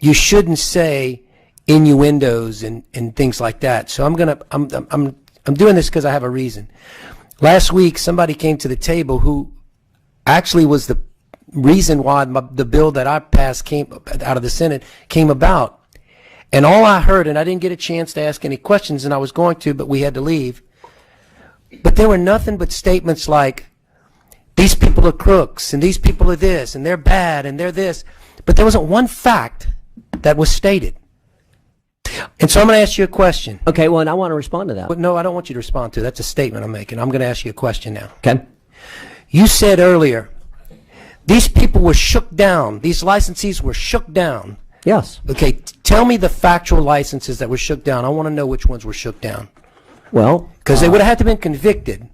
you shouldn't say innuendos and things like that. So I'm doing this because I have a reason. Last week, somebody came to the table who actually was the reason why the bill that I passed came out of the Senate came about. And all I heard, and I didn't get a chance to ask any questions, and I was going to, but we had to leave. But there were nothing but statements like, these people are crooks, and these people are this, and they're bad, and they're this. But there wasn't one fact that was stated. And so I'm going to ask you a question. Okay, well, and I want to respond to that. But no, I don't want you to respond to it. That's a statement I'm making. I'm going to ask you a question now. Okay. You said earlier, these people were shook down. These licensees were shook down. Yes. Okay, tell me the factual licenses that were shook down. I want to know which ones were shook down. Well, because they would have had to been convicted.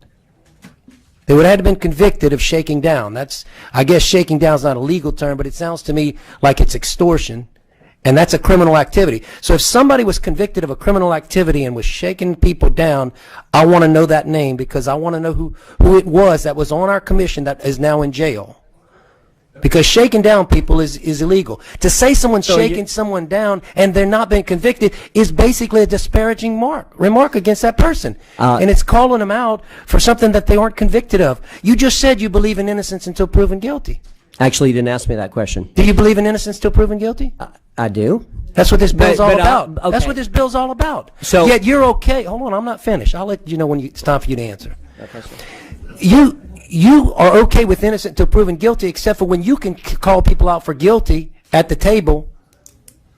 They would have had to been convicted of shaking down. That's, I guess shaking down is not a legal term, but it sounds to me like it's extortion, and that's a criminal activity. So if somebody was convicted of a criminal activity and was shaking people down, I want to know that name, because I want to know who it was that was on our commission that is now in jail. Because shaking down people is illegal. To say someone's shaking someone down and they're not being convicted is basically a disparaging remark against that person. And it's calling them out for something that they aren't convicted of. You just said you believe in innocence until proven guilty. Actually, you didn't ask me that question. Do you believe in innocence until proven guilty? I do. That's what this bill's all about. Okay. That's what this bill's all about. So, yet you're okay. Hold on, I'm not finished. I'll let you know when it's time for you to answer. Okay. You are okay with innocent until proven guilty, except for when you can call people out for guilty at the table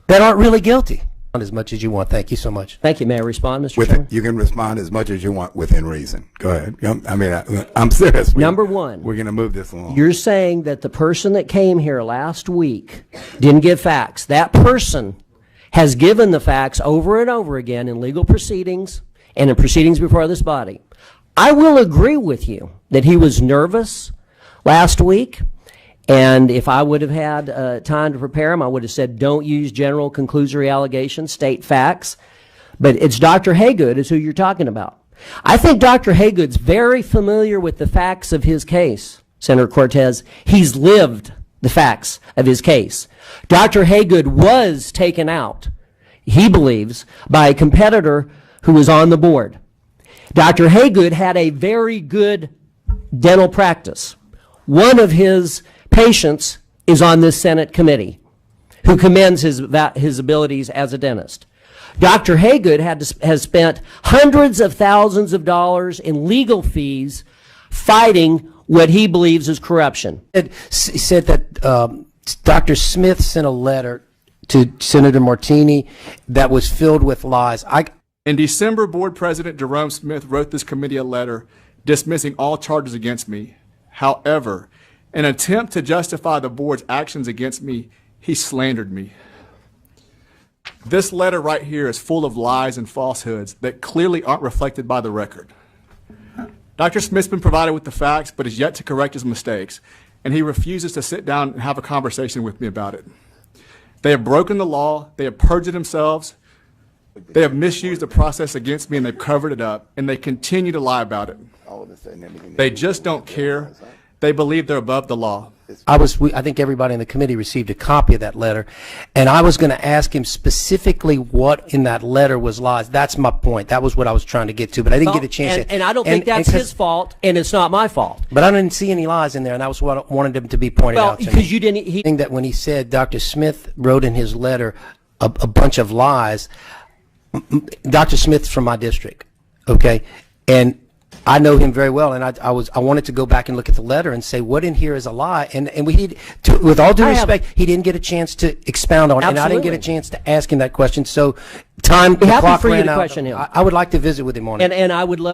that aren't really guilty. As much as you want. Thank you so much. Thank you. May I respond, Mr. Chairman? You can respond as much as you want within reason. Go ahead. I mean, I'm serious. Number one. We're going to move this along. You're saying that the person that came here last week didn't give facts. That person has given the facts over and over again in legal proceedings and in proceedings before this body. I will agree with you that he was nervous last week, and if I would have had time to prepare him, I would have said, don't use general conclusory allegations, state facts. But it's Dr. Haygood is who you're talking about. I think Dr. Haygood's very familiar with the facts of his case, Senator Cortez. He's lived the facts of his case. Dr. Haygood was taken out, he believes, by a competitor who was on the board. Dr. Haygood had a very good dental practice. One of his patients is on this Senate committee who commends his abilities as a dentist. Dr. Haygood has spent hundreds of thousands of dollars in legal fees fighting what he believes is corruption. He said that Dr. Smith sent a letter to Senator Martini that was filled with lies. In December, Board President Jerome Smith wrote this committee a letter dismissing all charges against me. However, in an attempt to justify the board's actions against me, he slandered me. This letter right here is full of lies and falsehoods that clearly aren't reflected by the record. Dr. Smith's been provided with the facts, but is yet to correct his mistakes, and he refuses to sit down and have a conversation with me about it. They have broken the law, they have perjured themselves, they have misused the process against me, and they've covered it up, and they continue to lie about it. They just don't care. They believe they're above the law. I think everybody in the committee received a copy of that letter, and I was going to ask him specifically what in that letter was lies. That's my point. That was what I was trying to get to, but I didn't get a chance. And I don't think that's his fault, and it's not my fault. But I didn't see any lies in there, and that was what I wanted him to be pointed out to me. Well, because you didn't. I think that when he said Dr. Smith wrote in his letter a bunch of lies, Dr. Smith's from my district, okay, and I know him very well, and I wanted to go back and look at the letter and say what in here is a lie, and with all due respect, he didn't get a chance to expound on it, and I didn't get a chance to ask him that question. So the clock ran out. I would like to visit with him on it, and I would love.